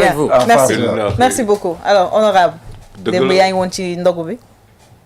avec vous. Merci beaucoup alors honorable démb yaa ngi woon ci ndogu bi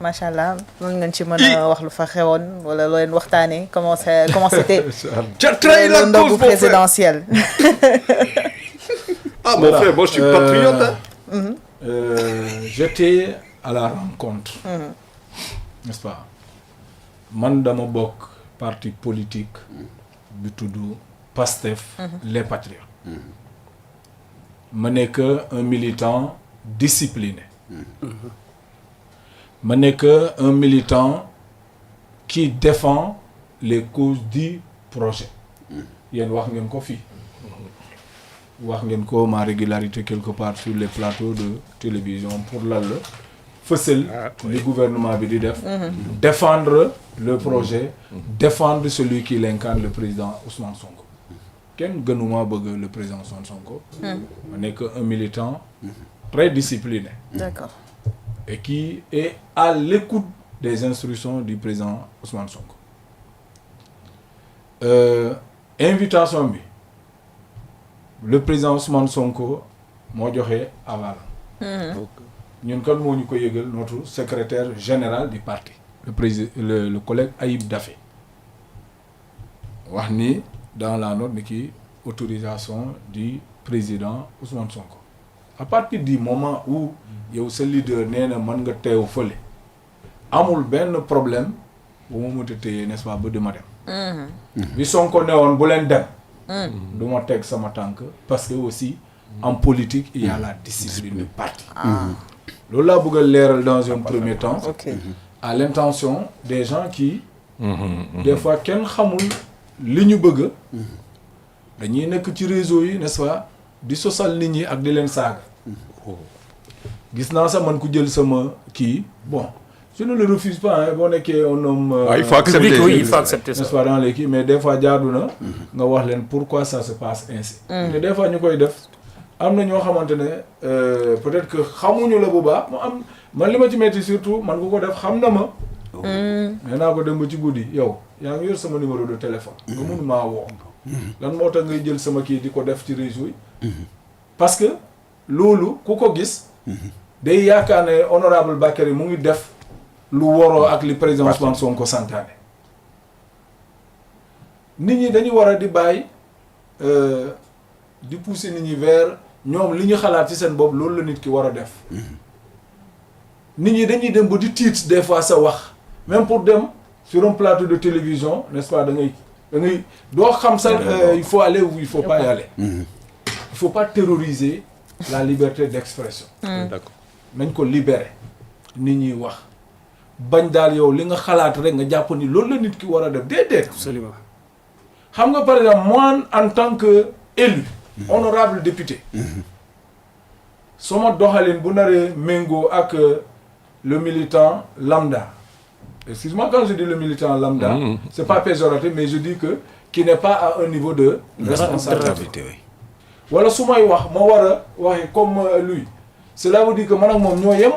macha allah mën ngeen ci mën a wax lu fa xewoon wala loo leen waxtaanee comment c'était le ndogu présidentiel. Ah mon frère, moi je suis patriote. J'étais à la rencontre. N'est-ce pas man dama bokk parti politique bi tudd PASTEF les patriotes. ma nekk un militant discipliné. ma nekk un militant qui défend les causes du projet. yéen wax ngeen ko fii. wax ngeen ko ma régularité quelque part sur les plateaux de télévision pour lan la fësal li gouvernement bi di def. défendre le projet. défendre celui qui l'incarne le président Ousmane Sonko. kenn gënuma bëgg le président Ousmane Sonko. ma nekk un militant très discipliné. D'accord. Et qui est à l'écoute des instructions du président Ousmane Sonko. Invitation bi le président Ousmane Sonko moo joxe aval. ñun kan moo ñu ko yëgal notre secrétaire général du parti. le collègue Ayib Daffé wax ni dans la note ni ki autorisation du président Ousmane Sonko. À partir du moment où yow sa leader nee na mën nga teew fële amul benn problème bu ma mënta téye n'est-ce pas ba dama dem. bi Sonko ne woon bu leen dem. du ma teg sama tànk parce que aussi en politique il y a la discipline du parti. loolu laa bëgg a leeral dans un premier temps. à l'intention des gens qui. des fois kenn xamul li ñu bëgg. dañuy nekk ci réseau yi n'est-ce pas di sosal nit ñi ak di leen saaga. gis naa sax man ku jël sama kii bon je ne le refuse pas hein boo nekkee un homme. il faut accepter oui il faut accepter ça. n'est-ce pas dans les kii mais des fois jaadu na. nga wax leen pourquoi ça se passe ainsi. te des fois ñu koy def am na ñoo xamante ne peut-être que xamuñu la bu baax mu am man li ma ci metti surtout man ku ko def xam na ma. nee naa ko dem ba ci guddi yow yaa ngi yor sama numéro de téléphone. nga mun maa woo. lan moo tax ngay jël sama kii di ko def ci réseau yi. parce que loolu ku ko gis. day yaakaar ne honorable Bakary mu ngi def lu waroo ak li président Ousmane Sonko santaane. nit ñi dañu war a di bàyyi di pousser nit ñi vers ñoom li ñu xalaat ci seen bopp loolu la nit ki war a def. nit ñi dañuy dem ba di tiit des fois sa wax même pour dem sur un plateau de télévision n'est-ce pas da ngay doo xam sax il faut aller ou il faut pas y aller. Il faut pas terroriser la liberté d'expression. D'accord. nañ ko libérer nit ñi wax bañ daal yow li nga xalaat rek nga jàpp ni loolu la nit ki war a def déedéet. Absolument. xam nga par exemple moi en tant que élu honorable député sama doxalin bu naree méngoo ak le militant lambda. Excuse-moi quand je dis le militant lambda, c'est pas péjoratif mais je dis que qui n'est pas à un niveau de responsabilité. Wala su may wax ma war a waxee comme lui cela veut dire que man ak moom ñoo yem.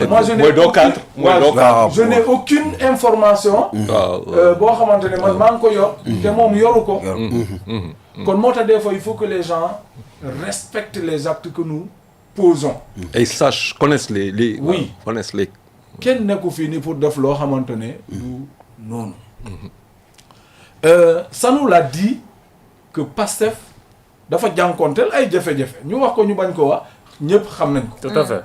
moi je n'ai aucune information. boo xamante ne man maa ngi ko yor. te moom yoru ko. kon moo tax des fois il faut que les gens respectent les actes que nous posons. Et sachent, connaissent les oui connaissent les. kenn nekku fii nii pour def loo xamante ne du noonu. ça nous l'a dit que Pastef dafa jànkonteel ay jafe-jafe ñu wax ko ñu bañ ko wax ñëpp xam nañ ko. Tout à fait.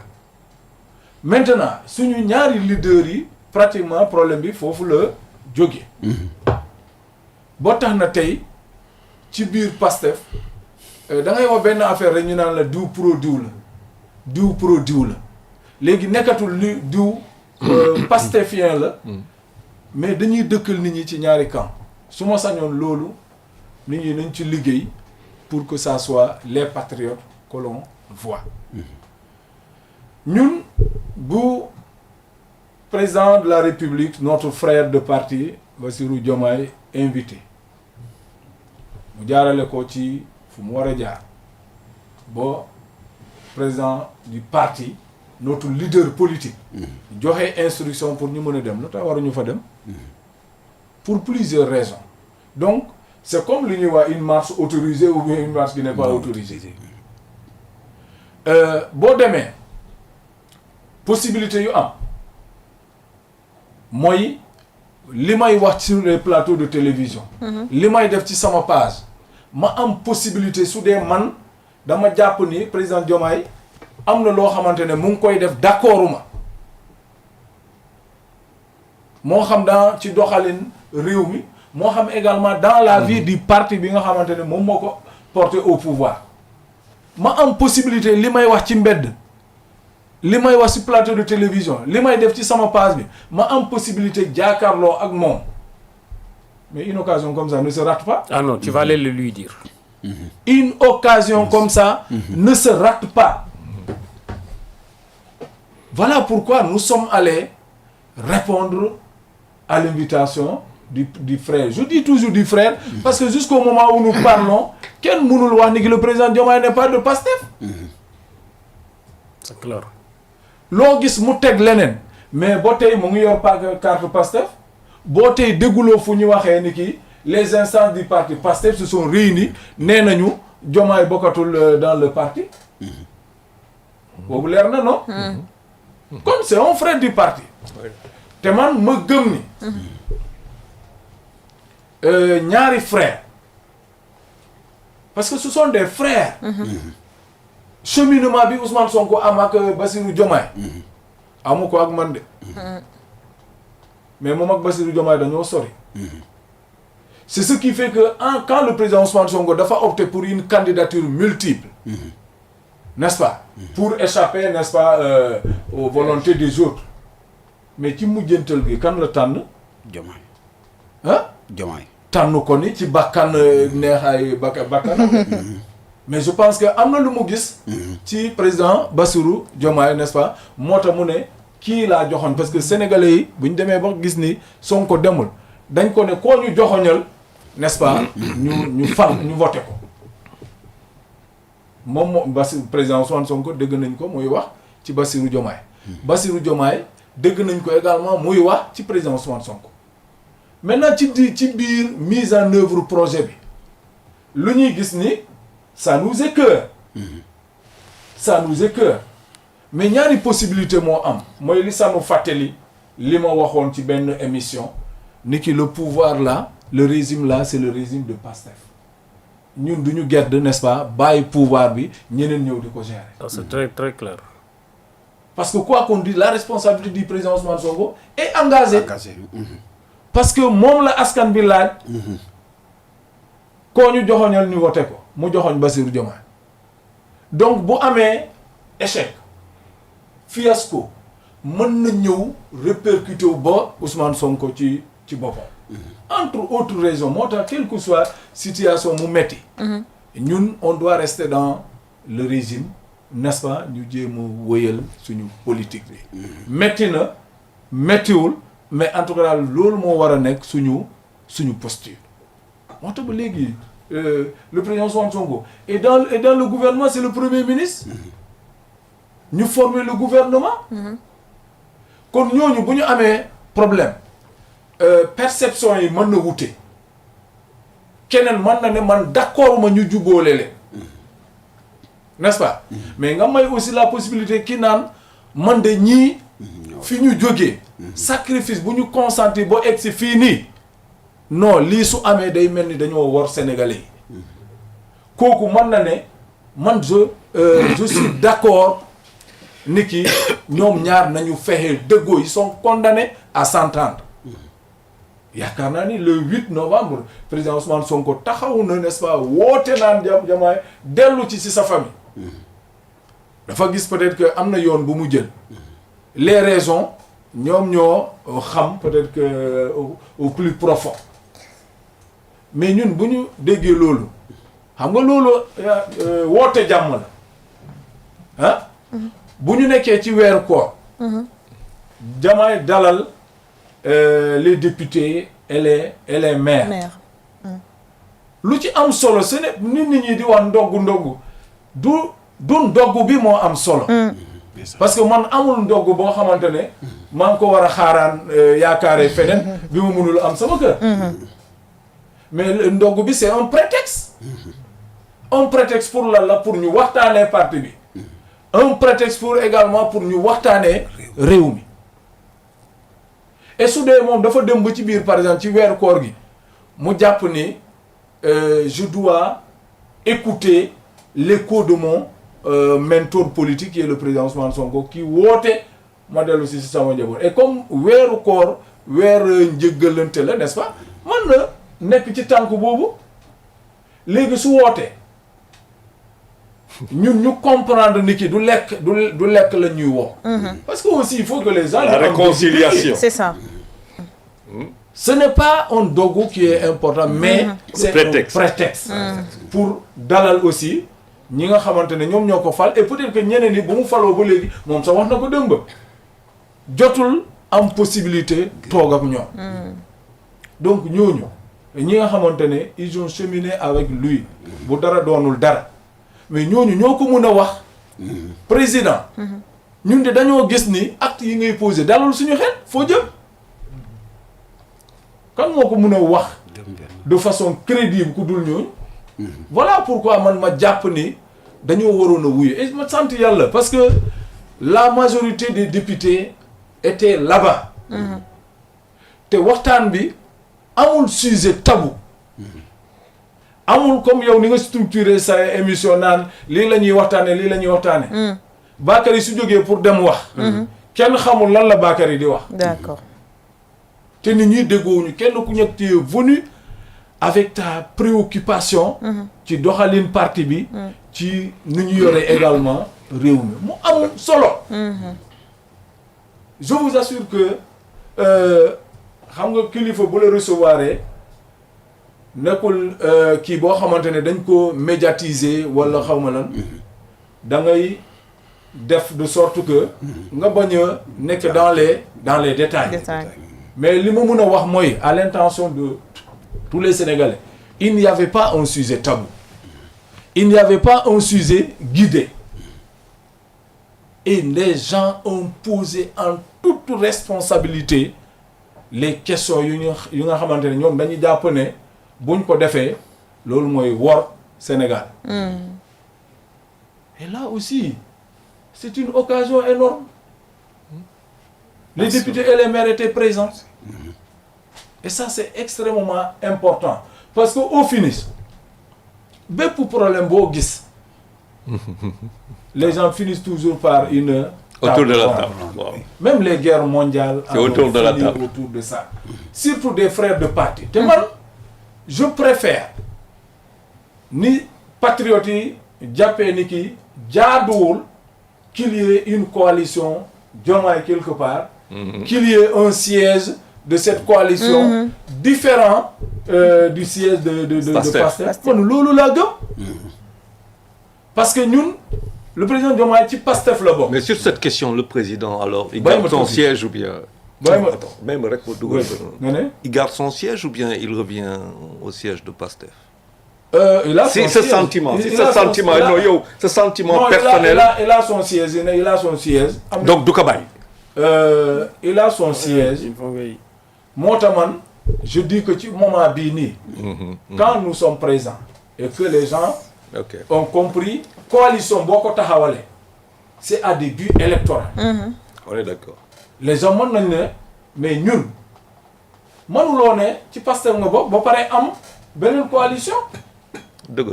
maintenant suñu ñaari leaders yi pratiquement problème bi foofu la jóge boo tax na tey ci biir Pastef da ngay wax benn affaire rek ñu naan la diw pro diw la diw pro diw la léegi nekkatul li diw pastefien la mais dañuy dëkkal nit ñi ci ñaari camp su ma sañoon loolu nit ñi nañ ci liggéey pour que ça soit les patriotes que l'on voit ñun bu président de la République notre frère de parti Bassirou Diomaye invité mu jaarale ko ci fu mu war a jaar ba président du parti notre leader politique joxe instruction pour ñu mën a dem lu tax waruñu fa dem pour plusieurs raisons donc c'est comme li ñuy wax une marche autorisée ou bien une marche qui n'est pas autorisée boo demee possibilité yu am mooy li may wax sur les plateaux de télévision. li may def ci sama page ma am possibilité su dee man dama jàpp ni président Diomaye am na loo xamante ne mu ngi koy def d'accorduma moo xam dans ci doxalin réew mi moo xam également dans la vie du parti bi nga xamante ne moom moo ko porté au pouvoir ma am possibilité li may wax ci mbedd li may wax ci plateau de télévision li may def ci sama page bi ma am possibilité jàkkaarloo ak moom mais une occasion comme ça ne se rate pas. Ah non, tu vas aller le lui dire. Une occasion comme ça ne se rate pas. Voilà pourquoi nous sommes allés répondre à l'invitation du frère. Je dis toujours du frère parce que jusqu'au moment où nous parlons, kenn mënul wax ni que le président Diomaye n'est pas de Pastef. C'est clair. loo gis mu teg leneen mais boo tey mu ngi yor carte Pastef boo tey dégguloo fu ñu waxee ni ki les instances du parti Pastef se sont réunis nee nañu Diomaye bokkatul dans le parti boobu leer na non comme c'est un frère du parti te man ma gëm ni ñaari frères parce que ce sont des frères cheminement bi Ousmane Sonko am ak Bassirou Diomaye amu ko ak man de mais moom ak Bassirou Diomaye dañoo sori c'est ce qui fait que quand le président Ousmane Sonko dafa opté pour une candidature multiple n'est-ce pas pour échapper n'est-ce pas aux volontés des autres mais ci mujjantal gi kan la tànn Diomaye ah Diomaye tànn ko ni ci bakkan neexaay bakkan mais je pense que am na lu mu gis ci président Bassirou Diomaye n'est-ce pas moo tax mu ne kii laa joxoon parce que sénégalais yi bu ñu demee ba gis ni Sonko demul dañ ko ne koo ñu joxoñal n'est-ce pas ñu fal ñu voté ko moom moo président Ousmane Sonko dégg nañ ko muy wax ci Bassirou Diomaye Bassirou Diomaye dégg nañ ko également muy wax ci président Ousmane Sonko maintenant ci biir mise en œuvre projet bi lu ñuy gis ni ça nous écoeure ça nous écoeure mais ñaari possibilité moo am mooy li sànnu fàttali li ma waxoon ci benn émission ni ki le pouvoir là le régime là c'est le régime de Pastef ñun duñu gedd n'est-ce pas bàyyi pouvoir bi ñeneen ñëw di ko gérer. C'est très très clair. parce que quoi qu'on dise la responsabilité du président Ousmane Sonko est engagée. parce que moom la askan bi laaj. koo ñu joxoñal ñu voté ko mu joxoñ Bassirou Diomaye donc bu amee échec fiasco mën na ñëw répercuté wu ba Ousmane Sonko ci boppam. entre autres raisons moo tax quelle que soit situation mu metti ñun on doit rester dans le régime n'est-ce pas ñu jéem a wëyal suñu politique bi. metti na mettiwul mais en tout cas loolu moo war a nekk suñu posture. moo tax ba léegi le président Ousmane Sonko et dans le gouvernement c'est le premier ministre ñu former le gouvernement kon ñooñu bu ñu amee problème perception yi mën na wute keneen mën na ne man d'accord ma ñu jubóole leen n'est-ce pas mais nga may aussi la possibilité ki naan man de ñii fi ñu jógee sacrifice bu ñu consentir ba egg si fii nii non lii su amee day mel ni dañoo wor sénégalais yi kooku mën na ne man je suis d'accord ni ki ñoom ñaar nañu fexe dëggoo ils sont condamnés à s'entendre yaakaar naa ni le 8 novembre président Ousmane Sonko taxaw na n'est-ce pas woote naan Diomaye dellu ci sa famille dafa gis peut-être que am na yoon bu mu jël les raisons ñoom ñoo xam peut-être que au plus profond mais ñun bu ñu déggee loolu xam nga loolu woote jàmm la ah bu ñu nekkee ci weeru koor Diomaye dalal les députés et les maires lu ci am solo ce n'est nit ñi di wax ndoggu du ndoggu bi moo am solo parce que man amul ndoggu boo xamante ne maa ngi ko war a xaaraan yaakaare feneen bi ma mënul am sama kër mais ndoggu bi c'est un prétexte pour lan la pour ñu waxtaanee parti bi un prétexte pour également pour ñu waxtaanee réew mi et su dee moom dafa dem ba ci biir par exemple ci weeru koor gi mu jàpp ni je dois écouter l'écho de mon mentor politique qui est le président Ousmane Sonko qui woote ma dellu si sama njaboot et comme weeru koor weer njëggalante la n'est-ce pas mën na nekk ci tànk boobu léegi su wootee ñun ñu comprendre ni ki du lekk la ñuy woo. Parce que aussi il faut que les gens. La réconciliation. C'est ça. Ce n'est pas un dogu qui est important mais c'est prétexte. un prétexte pour dalal aussi ñi nga xamante ne ñoom ñoo ko fal et peut-être que ñeneen ñi ba mu faloo ba léegi moom sax wax na ko dëmb jotul am possibilité toog ak ñoom donc ñooñu ñi nga xamante ne ils ont cheminé avec lui bu dara doonul dara mais ñooñu ñoo ko mën a wax président ñun de dañoo gis ni acte yi ngay posé dalul suñu xel foo jëm kan moo ko mën a wax de façon crédible ku dul ñooñu voilà pourquoi man ma jàpp ni dañoo waroon a wuyu et ma sant yàlla parce que la majorité des députés étaient là-bas te waxtaan bi amul sujet tabou amul comme yow ni nga structuré sa émission naan lii la ñuy waxtaane lii la ñuy waxtaane Bakary su jógee pour dem wax kenn xamul lan la Bakary di wax D'accord. te nit ñi déggoowuñu kenn ku nekk tu es venu avec ta préoccupation ci doxalin parti bi ci ni ñu yore également réew mi mu am solo je vous assure que xam nga kilifa bu la recevoir nekkul kii boo xamante ne dañ ko médiatiser wala xaw ma lan da ngay def de sorte que nga bañ a nekk dans les détails mais li ma mën a wax mooy à l'intention de tous les Sénégalais il n'y avait pas un sujet tabou il n'y avait pas un sujet guidé et les gens ont posé en toute responsabilité les questions yu nga xamante ne ñoom dañuy jàpp ne buñ ko defee loolu mooy wor Sénégal et là aussi c'est une occasion énorme les députés et les maires étaient présents et ça c'est extrêmement important parce que au finish bépp problème boo gis les gens finissent toujours par une autour de la table. Wow. Même les guerres mondiales c'est autour de la table autour de ça surtout des frères de parti te man je préfère ni patriotes yi jàppee ni ki jaaduwul qu'il y ait une coalition Diomaye quelque part qu'il y ait un siège de cette coalition différent du siège de Pastef kon loolu laa gëm parce que ñun le président Diomaye ci Pastef la bokk. Mais sur cette question le président alors il garde son siège ou bien même rek il garde son siège ou bien il revient au siège de Pastef. Il a ce sentiment non yow ce sentiment personnel il a son siège donc du ko bàyyi. Il a son siège moo tax man je dis que ci moment bii nii quand nous sommes présents et que les gens ont compris coalition boo ko taxawale c'est à des buts électoraux on est d'accord les gens mën nañ ne mais ñun mënuloo ne ci Pastef nga bokk ba pare am beneen coalition dëgg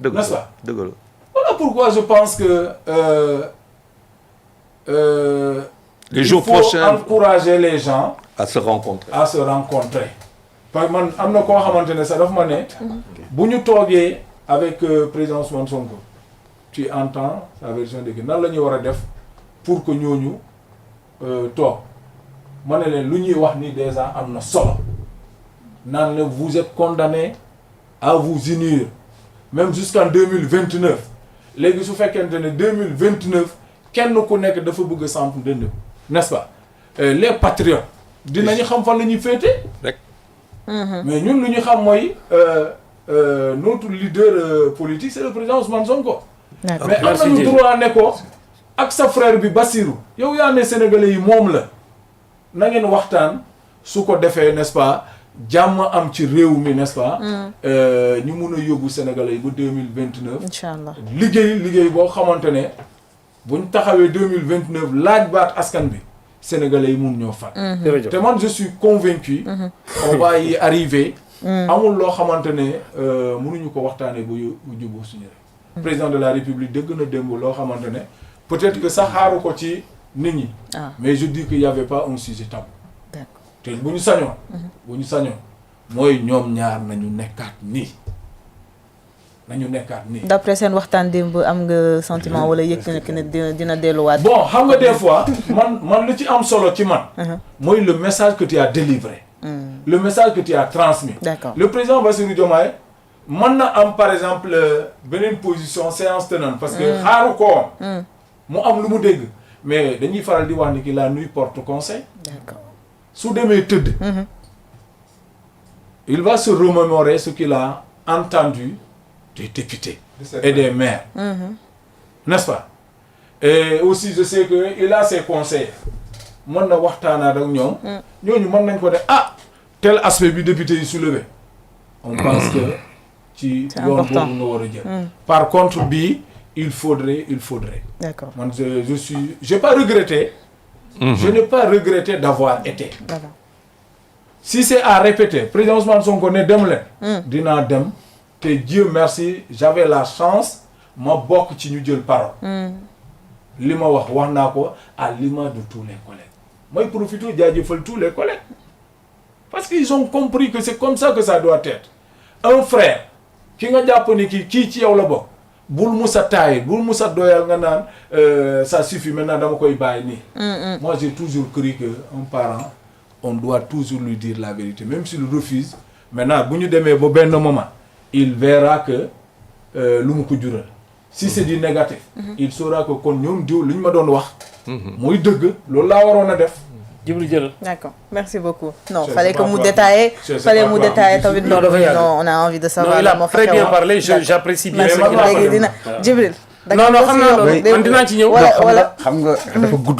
la n'est-ce pas dëgg la voilà pourquoi je pense que les jours il faut prochains encourager les gens à se rencontrer parce que man am na koo xamante ne sax dafa ma ne bu ñu toogee avec président Ousmane Sonko tu entends sa version de nan la ñuy war a def pour que ñooñu toog ma ne leen lu ñuy wax ni déjà am na solo naan la vous êtes condamnés à vous unir même jusqu'en 2029 léegi su fekkente ne 2029 kenn ku nekk dafa bëgg a samp dënd n'est-ce pas les patriotes dinañu xam fan la ñuy féete rek mais ñun lu ñu xam mooy notre leader politique c'est le président Ousmane Sonko mais am nañu droit ne ko ak sa frère bi Bassirou yow yaa ne sénégalais yi moom la na ngeen waxtaan su ko defee n'est-ce pas jàmm am ci réew mi n'est-ce pas. ñu mun a yóbbu Sénégalais yi ba 2029. incha allah liggéey boo xamante ne buñ taxawee 2029 laaj baat askan bi Sénégalais yi mun ñoo fal. te man je suis convaincu. on va y arriver. amul loo xamante ne mënuñu ko waxtaanee bu juboo suñu réew. président de la République dëgg na démb loo xamante ne peut-être que sax xaaru ko ci nit ñi. mais je dis qu'il y avait pas un sujet tabou. te bu ñu sañoon. mooy ñoom ñaar nañu nekkaat nii. d'après seen waxtaan démb am nga sentiment wala yëg ne dina delluwaat. bon xam nga des fois man lu ci am solo ci man. mooy le message que tu as délivré. le message que tu as transmis. D'accord. Le président Bassirou Diomaye mën na am par exemple beneen position séance tenante parce que xaaru ko mu am lu mu dégg mais dañuy faral di wax ni ki la nuit porte conseil. D'accord. su demee tëdd. il va se remémorer ce qu'il a entendu des députés et des maires. N'est-ce pas? Et aussi je sais que il a ses conseillers. mën na waxtaanaat ak ñoom. ñooñu mën nañ ko def tel aspect bi député yi soulevé. on pense que ci yoon boobu nga war a jël. par contre bii il faudrait. D'accord. man j'ai pas regretté. Je n'ai pas regretté d'avoir été. D'accord. Si c'est à répéter président Ousmane Sonko ne dem leen. dinaa dem te Dieu merci j'avais la chance ma bokk ci ñu jël parole. li ma wax naa ko à l'image de tous les collègues. mooy profiter jaajëfal tous les collègues. parce qu'ils ont compris que c'est comme ça que ça doit être. un frère ki nga jàpp ni kii ci yow la bokk. bul musa taay bul musa doyal nga naan ça suffit maintenant dama koy bàyyi nii. moi j'ai toujours cru que un parent on doit toujours lui dire la vérité même s'il refuse maintenant bu ñu demee ba benn moment il verra que lu mu ko jural. si c'est du négatif. il saura que kon ñoom diw li ñu ma doon wax. muy dëgg loolu laa waroon a def. Djibril jël. D'accord, merci beaucoup. Non, fallait que vous détaillez. Fallait vous détailler. Non, on a envie de savoir. Non, il a très bien parlé, j'apprécie bien ce qu'il a dit. Djibril. Non, xam naa loolu man dinaa ci ñëw. Voilà. xam nga dafa gudd